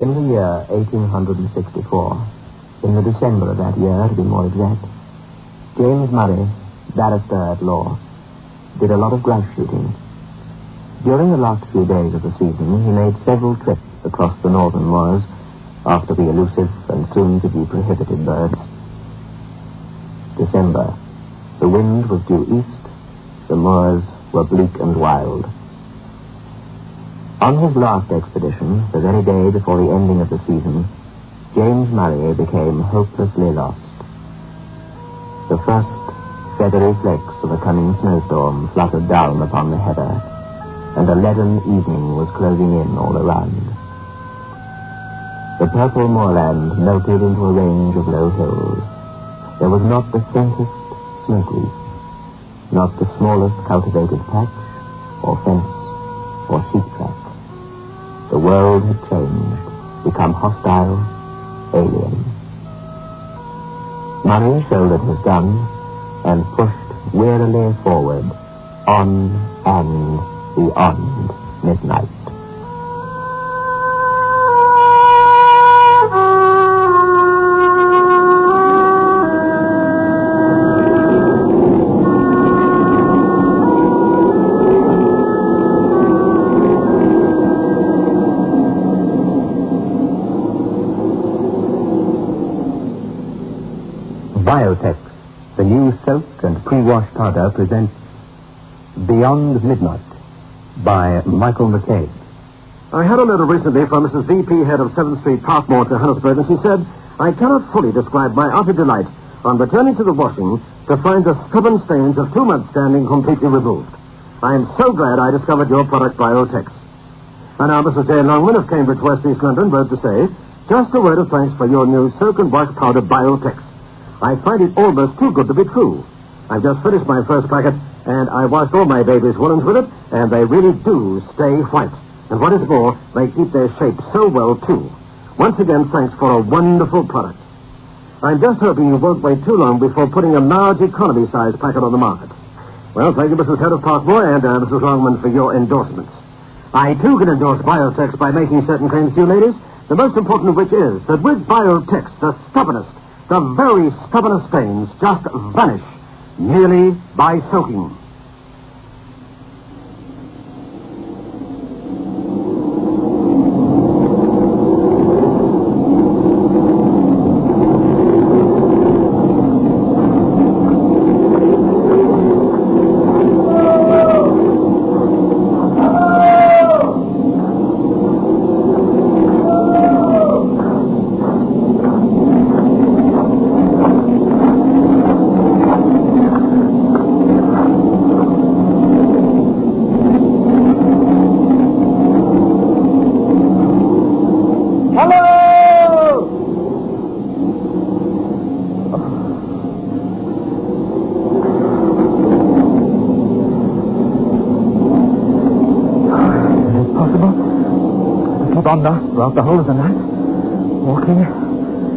In the year 1864, in the December of that year, to be more exact, James Murray, barrister at law, did a lot of grouse shooting. During the last few days of the season, he made several trips across the northern moors after the elusive and soon-to-be prohibited birds. December. The wind was due east. The moors were bleak and wild. On his last expedition, the very day before the ending of the season, James Murray became hopelessly lost. The first feathery flakes of a coming snowstorm fluttered down upon the heather, and a leaden evening was closing in all around. The purple moorland melted into a range of low hills. There was not the faintest smoke wreath, not the smallest cultivated patch, or fence, or sheep track. The world had changed, become hostile, alien. Murray shouldered his gun and pushed wearily forward, on and beyond midnight. Biotex, the new soap and pre-wash powder, presents Beyond Midnight by Michael McCabe. I had a letter recently from Mrs. V.P., head of 7th Street, Parkmore, Johannesburg, and she said, "I cannot fully describe my utter delight on returning to the washing to find the stubborn stains of 2 months' standing completely removed. I am so glad I discovered your product, Biotex." And now Mrs. J. Longman of Cambridge, West East London, wrote to say, "Just a word of thanks for your new soak and wash powder, Biotex. I find it almost too good to be true. I've just finished my first packet, and I washed all my baby's woolens with it, and they really do stay white. And what is more, they keep their shape so well, too. Once again, thanks for a wonderful product. I'm just hoping you won't wait too long before putting a large economy-size packet on the market." Well, thank you, Mrs. Head of Parkmore, and Mrs. Longman, for your endorsements. I, too, can endorse Biotex by making certain claims to you, ladies, the most important of which is that with Biotex, the stubbornest, the very stubbornest stains just vanish merely by soaking. On thus throughout the whole of the night, walking.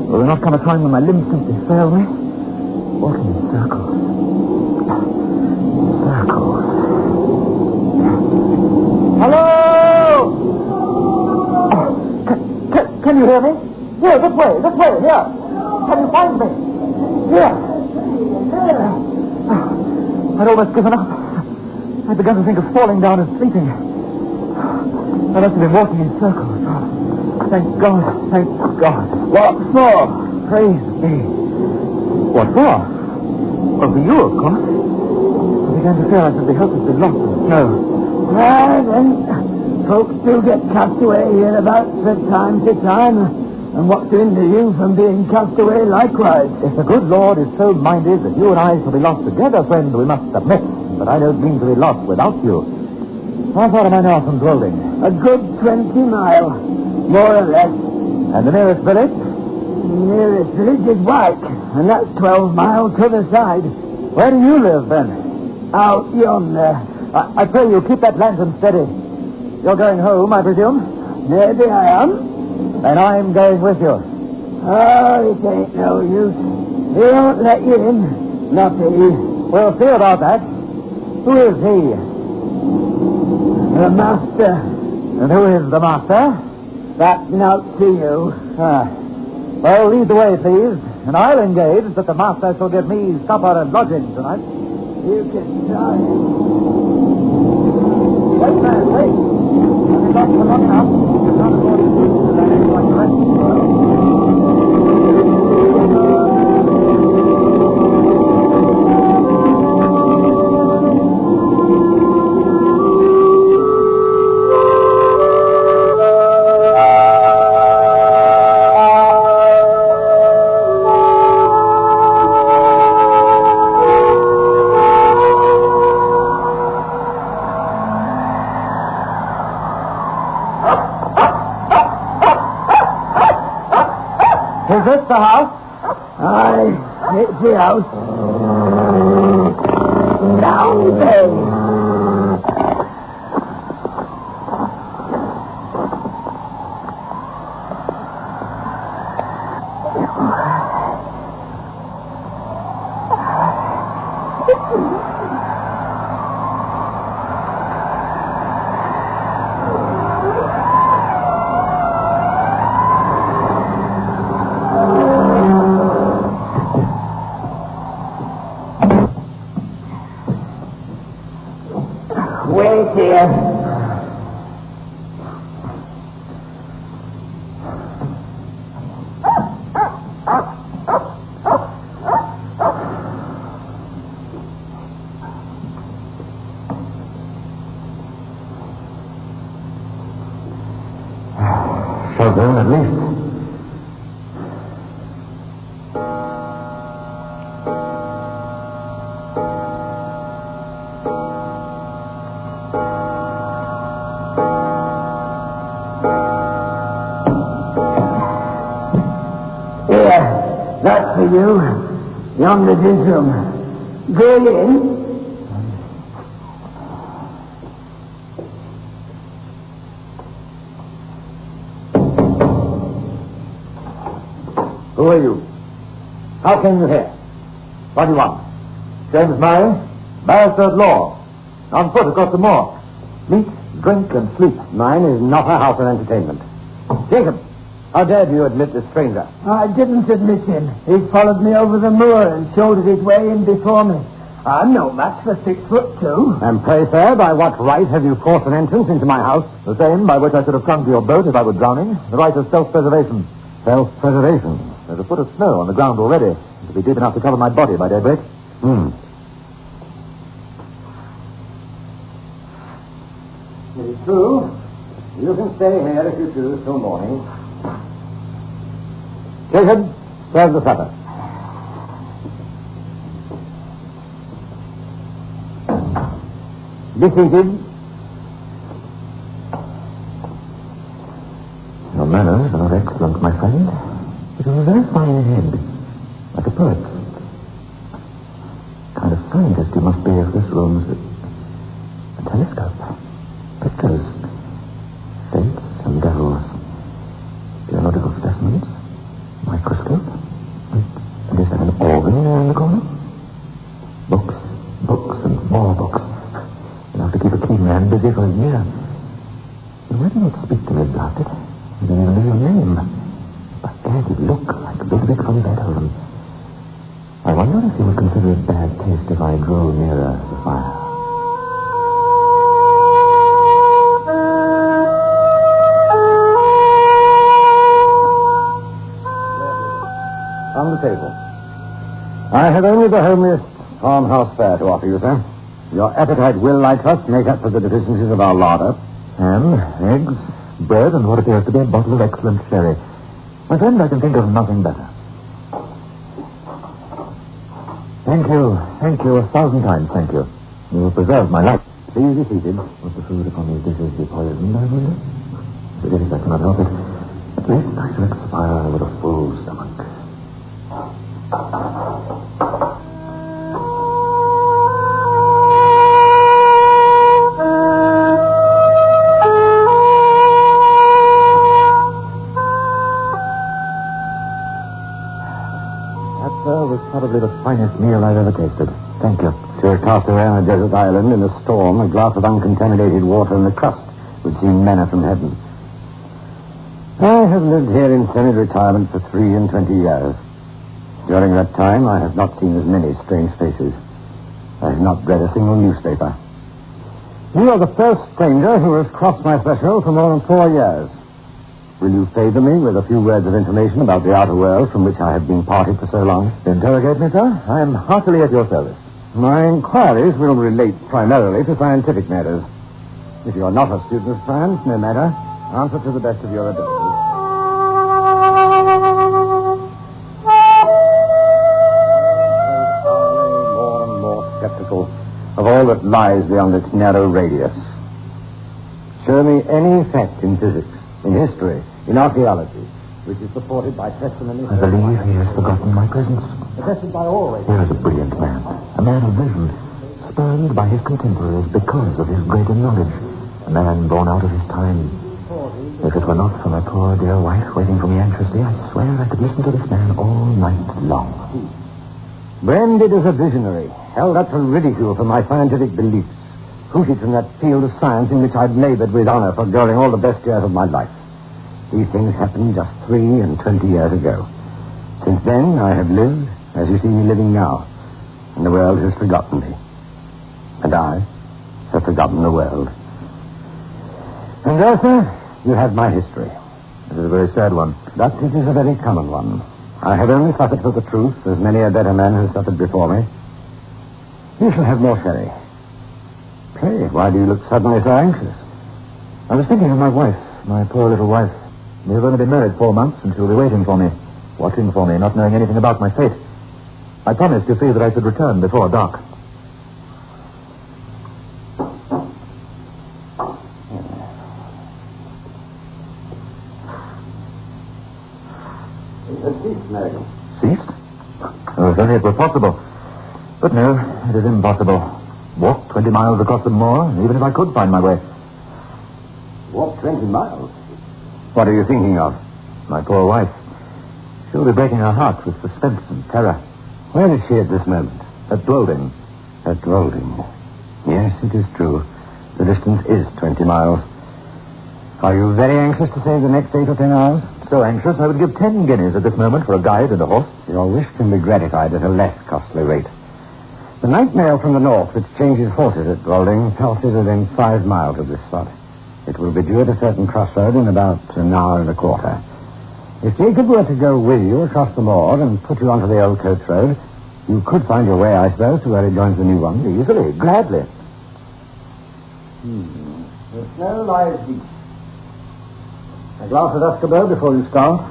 Will there not come a time when my limbs simply fail me? Walking in circles. Circles. Hello! Oh, can you hear me? Here, this way, here. Can you find me? Here. I'd almost given up. I'd begun to think of falling down and sleeping. I must have been walking in circles. Oh, thank God, thank God. What for? Praise be. What for? Well, for you, of course. I began to fear I should be hopelessly lost in the snow. Then, folks do get cast away hereabouts from time to time. And what to hinder you from being cast away likewise? If the good Lord is so minded that you and I shall be lost together, friend, we must submit. But I don't mean to be lost without you. How far am I now from Golding? A good 20 miles, more or less. And the nearest village? The nearest village is Wyke, and that's 12 miles to the side. Where do you live, then? Out yonder. I pray you, keep that lantern steady. You're going home, I presume? Maybe I am. And I'm going with you. Oh, it ain't no use. He won't let you in. Not he. We'll see about that. Who is he? The master. And who is the master? Back out to you. Well, lead the way, please. And I'll engage that the master shall give me supper and lodging tonight. You can try. Wait, man, wait. I've been lost for long enough. You can't afford to do this like the rest of the world. Is this the house? Aye, it's the house. Down there. Wait here. Children, at least. Here, that's for you. Yonder this room. Go in. Who are you? How came you here? What do you want? James Murray, barrister at law. On foot across the moor. Meat, drink, and sleep. Mine is not a house of entertainment. Jacob, how dared you admit this stranger? I didn't admit him. He followed me over the moor and shouldered his way in before me. I'm no match for 6'2". And pray, sir, by what right have you forced an entrance into my house? The same by which I should have come to your boat if I were drowning. The right of self-preservation. Self-preservation? There's a foot of snow on the ground already. It'll be deep enough to cover my body by daybreak. It is true. You can stay here if you choose till morning. Jacob, serve the supper. Be seated. Your manners are excellent, my friend. It is a very fine head, like a poet's. Kind of scientist you must be if this room's a telescope. Pictures, saints and devils, geological specimens, microscope. And is there an organ there in the corner? Books, books, and more books. Enough to keep a keen man busy for a year. And why do you not speak to me, blasted? You don't even know your name. But there you look like a big Vic from Beethoven. I wonder if you would consider it bad taste if I drew nearer the fire. On the table. I have only the homeliest farmhouse fare to offer you, sir. Your appetite will, I trust, make up for the deficiencies of our larder. Ham, eggs, bread, and what appears to be a bottle of excellent sherry. My friend, I can think of nothing better. Thank you 1,000 times, thank you. You have preserved my life. Please be seated. Was the food upon these dishes be poisoned, I wonder? Forget it, I cannot help it. At least I shall expire with a full stomach. Was probably the finest meal I've ever tasted. Thank you. To a castaway on a desert island in a storm, a glass of uncontaminated water and a crust would seem manna from heaven. I have lived here in semi-retirement for 23 years. During that time, I have not seen as many strange faces. I have not read a single newspaper. You are the first stranger who has crossed my threshold for more than 4 years. Will you favor me with a few words of information about the outer world from which I have been parted for so long? Interrogate me, sir. I am heartily at your service. My inquiries will relate primarily to scientific matters. If you are not a student of science, no matter. Answer to the best of your ability. More and more skeptical of all that lies beyond its narrow radius. Show me any fact in physics, in history, in archaeology, which is supported by testimony. I believe he has forgotten my presence. Attested by all. Here is a brilliant man, a man of vision, spurned by his contemporaries because of his greater knowledge, a man born out of his time. If it were not for my poor dear wife waiting for me anxiously, I swear I could listen to this man all night long. Branded as a visionary, held up for ridicule for my scientific beliefs, hooted from that field of science in which I'd labored with honor for during all the best years of my life. These things happened just 23 years ago. Since then, I have lived as you see me living now, and the world has forgotten me. And I have forgotten the world. And there, sir, you have my history. It is a very sad one. But it is a very common one. I have only suffered for the truth, as many a better man has suffered before me. You shall have more sherry. Pray, why do you look suddenly so anxious? I was thinking of my wife, my poor little wife. We have only been married 4 months, and she'll be waiting for me, watching for me, not knowing anything about my fate. I promised, you see, that I should return before dark. Ceased, Mary. Ceased? Oh, if only it were possible. But no, it is impossible. Walk 20 miles across the moor, even if I could find my way. Walk 20 miles? What are you thinking of? My poor wife. She'll be breaking her heart with suspense and terror. Where is she at this moment? At Wolding. At Wolding. Yes, it is true. The distance is 20 miles. Are you very anxious to save the next 8 or 10 hours? So anxious, I would give 10 guineas at this moment for a guide and a horse. Your wish can be gratified at a less costly rate. The night mail from the north, which changes horses at Wolding, passes within 5 miles of this spot. It will be due at a certain crossroad in about an hour and a quarter. If Jacob were to go with you across the moor and put you onto the old coach road, you could find your way, I suppose, to where it joins the new one. Easily, gladly. The snow lies deep. A glass of Escobar before you start.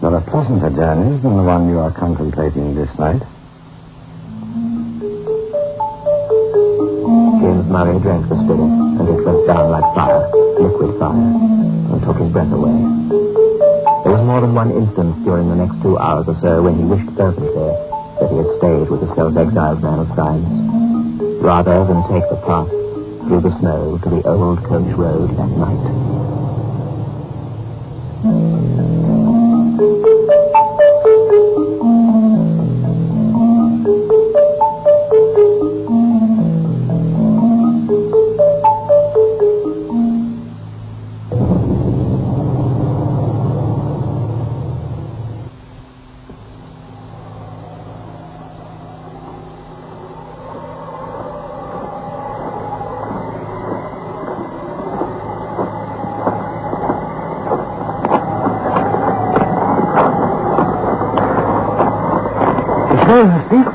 Not a pleasanter journey than the one you are contemplating this night. James Murray drank the spirit, and it went down like fire, liquid fire, and took his breath away. There was more than one instance during the next 2 hours or so when he wished fervently that he had stayed with the self-exiled man of science, rather than take the path through the snow to the old coach road that night.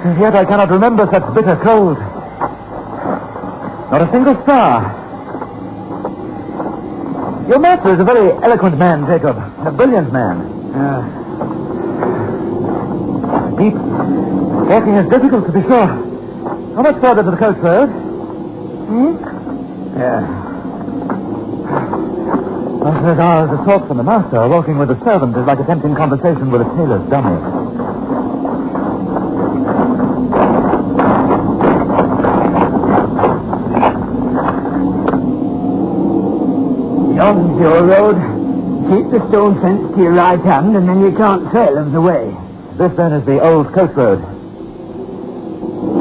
And yet I cannot remember such bitter cold. Not a single star. Your master is a very eloquent man, Jacob. A brilliant man. Deep. Walking is difficult, to be sure. How much further to the coach road? After those hours of talk from the master, walking with the servant is like attempting conversation with a tailor's dummy. Yon's your road. Keep the stone fence to your right hand, and then you can't fail of the way. This, then, is the old coach road.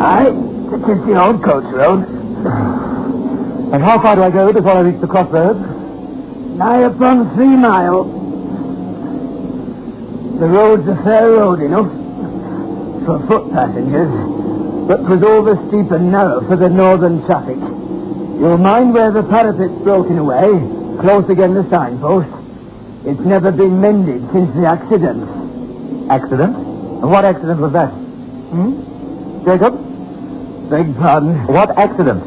Aye, it is the old coach road. And how far do I go before I reach the crossroads? Nigh upon 3 miles. The road's a fair road enough for foot passengers, but 'twas over steep and narrow for the northern traffic. You'll mind where the parapet's broken away, close against the signpost. It's never been mended since the accident. Accident? And what accident was that? Jacob? Beg pardon? What accident?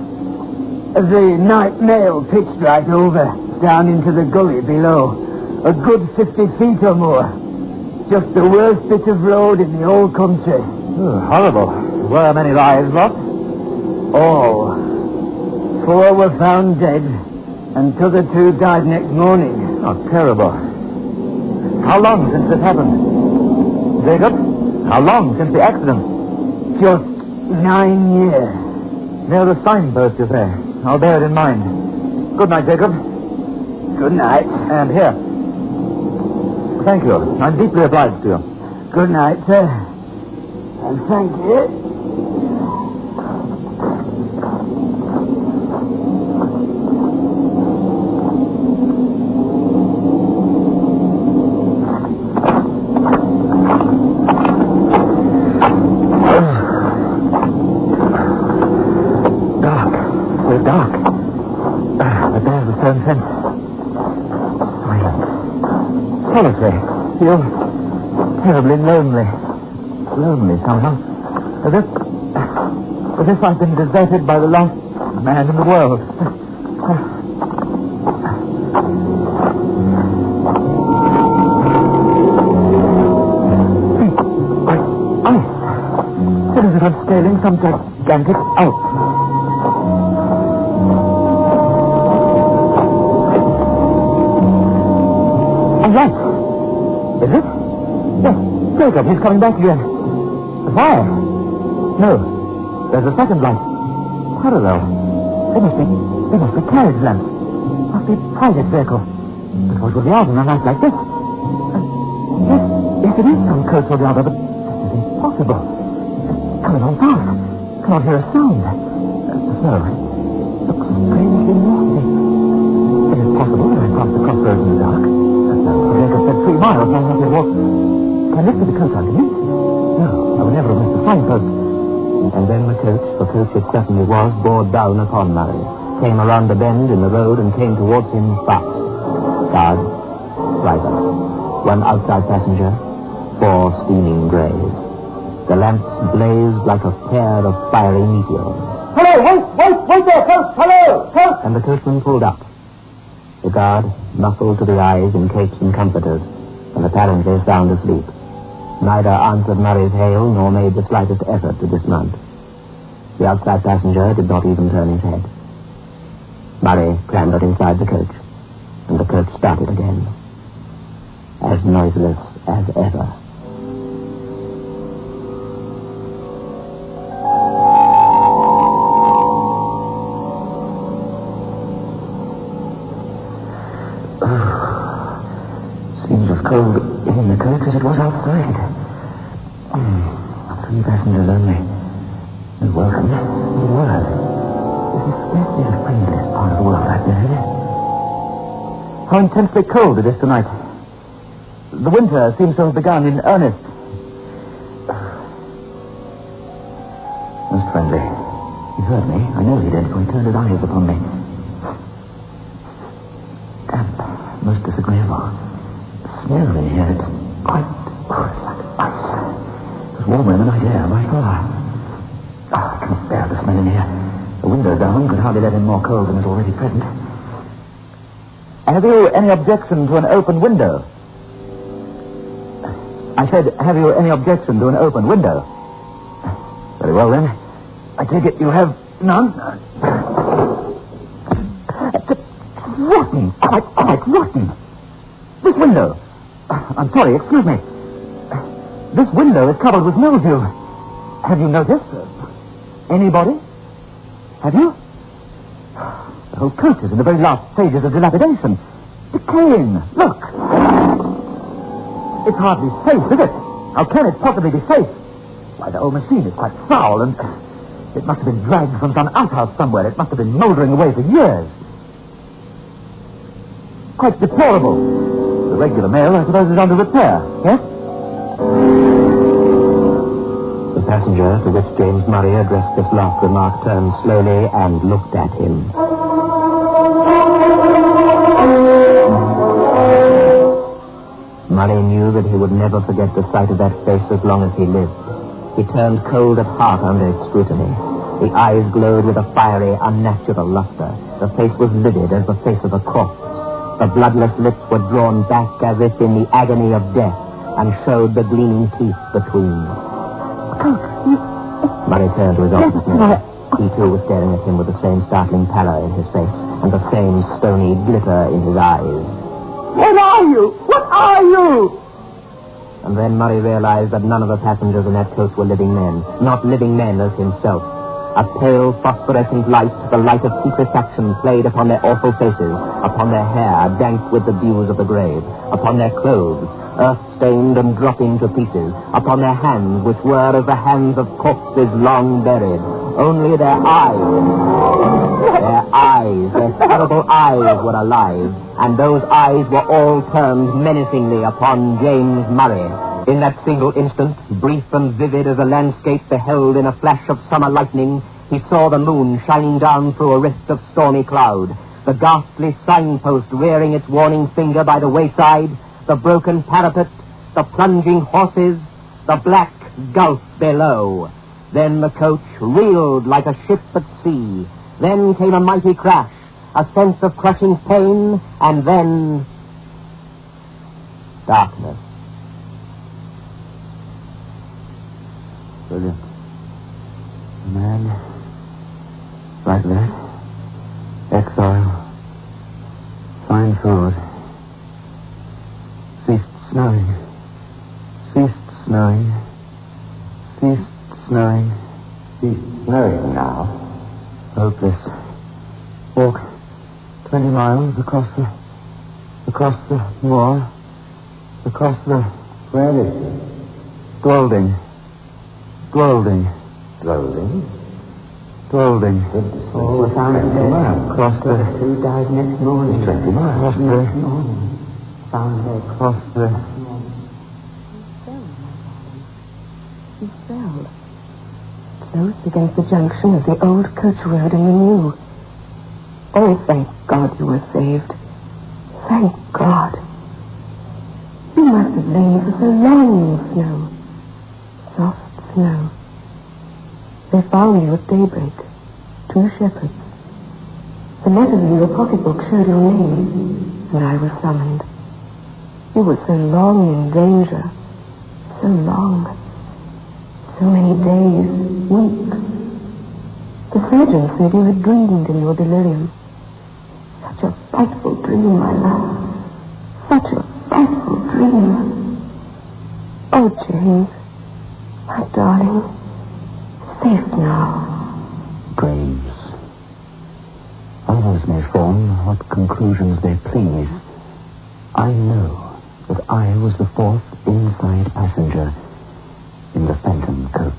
The night mail pitched right over, down into the gully below. A good 50 feet or more. Just the worst bit of road in the whole country. Oh, horrible. Were many lives lost? All. 4 were found dead, and t'other 2 died next morning. Oh, terrible. How long since this happened? Jacob, how long since the accident? Just 9 years. Near the signpost, you say. I'll bear it in mind. Good night, Jacob. Good night. And here. Thank you. I'm deeply obliged to you. Good night, sir. And thank you. Dark. But there's the stone fence. Silent. Solitary. Feel terribly lonely. Lonely somehow. As if I've been deserted by the last man in the world. Feet like ice. It is as if I'm scaling some gigantic Alp. Right. Is it? Yes. Jacob, he's coming back again. The fire? No. There's a second light. Parallel. They must be carriage lamps. Must be a private vehicle. But what would be out on a night like this? Yes, it is some coast or the other, but this is impossible. It's coming on fast. Can't hear a sound. No. Looks strangely lofty. It is possible that I crossed the crossroads in the dark. Jacob said 3 miles. I have to walk. Can I lift the coach underneath? No, I would never have missed the signpost. And then the coach, for coach it certainly was, bore down upon Murray, came around the bend in the road and came towards him fast. Guard, driver, 1 outside passenger, 4 steaming greys. The lamps blazed like a pair of fiery meteors. Hello, wait there, coach, hello, coach! And the coachman pulled up. The guard, muffled to the eyes in capes and comforters, and apparently sound asleep, neither answered Murray's hail nor made the slightest effort to dismount. The outside passenger did not even turn his head. Murray clambered inside the coach, and the coach started again, as noiseless as ever. Cold in the coach as it was outside. 3 passengers only. And welcome to the world. This is scarcely the friendliest part of the world I've been in. How intensely cold it is tonight. The winter seems to have begun in earnest. Most friendly. He heard me. I know he did, for he turned his eyes upon me. Damp. Most disagreeable. Snow in here, it's quite... it's like ice. It's warmer than I dare, by far. I can't bear the smell in here. The window down could hardly let in more cold than is already present. Have you any objection to an open window? I said, have you any objection to an open window? Very well, then. I take it you have none? It's rotten. Quite rotten. This window... I'm sorry, excuse me. This window is covered with mildew. Have you noticed? Anybody? Have you? The whole coach is in the very last stages of dilapidation. Decaying. Look. It's hardly safe, is it? How can it possibly be safe? Why, the whole machine is quite foul, and it must have been dragged from some outhouse somewhere. It must have been mouldering away for years. quite deplorable. The regular mail, I suppose, is under repair, yes? The passenger to which James Murray addressed this last remark turned slowly and looked at him. Murray knew that he would never forget the sight of that face as long as he lived. He turned cold at heart under its scrutiny. The eyes glowed with a fiery, unnatural luster. The face was livid as the face of a corpse. The bloodless lips were drawn back as if in the agony of death, and showed the gleaming teeth between. Murray turned to his office man. He too was staring at him with the same startling pallor in his face, and the same stony glitter in his eyes. What are you? What are you? And then Murray realized that none of the passengers in that coach were living men, not living men as himself. A pale, phosphorescent light, the light of putrefaction, played upon their awful faces, upon their hair, dank with the dews of the grave, upon their clothes, earth-stained and dropping to pieces, upon their hands, which were as the hands of corpses long buried. Only their terrible eyes were alive, and those eyes were all turned menacingly upon James Murray. In that single instant, brief and vivid as a landscape beheld in a flash of summer lightning, he saw the moon shining down through a rift of stormy cloud, the ghastly signpost rearing its warning finger by the wayside, the broken parapet, the plunging horses, the black gulf below. Then the coach reeled like a ship at sea. Then came a mighty crash, a sense of crushing pain, and then darkness. Brilliant. A man like that. Exile. Fine food. Ceased snowing. Ceased snowing. Ceased snowing. Ceased snowing now. Hopeless. Walk 20 miles across the moor. Across the... Where is it? Dwalding. Oh, we found it dead. Across the... Who died next morning? 20 miles. Next morning. Found dead. Across the... He fell. Close against the junction of the old coach road and the new. Oh, thank God you were saved. Thank God. You must have lain for so long in snow. Soft snow. They found you at daybreak. 2 shepherds. The letters in your pocketbook showed your name, and I was summoned. You were so long in danger. So long. So many days, weeks. The surgeon said you had dreamed in your delirium. Such a frightful dream, my love. Such a frightful dream. Oh, James, my darling, safe now. Graves. Others may form what conclusions they please. I know that I was the 4th inside passenger in the Phantom coach.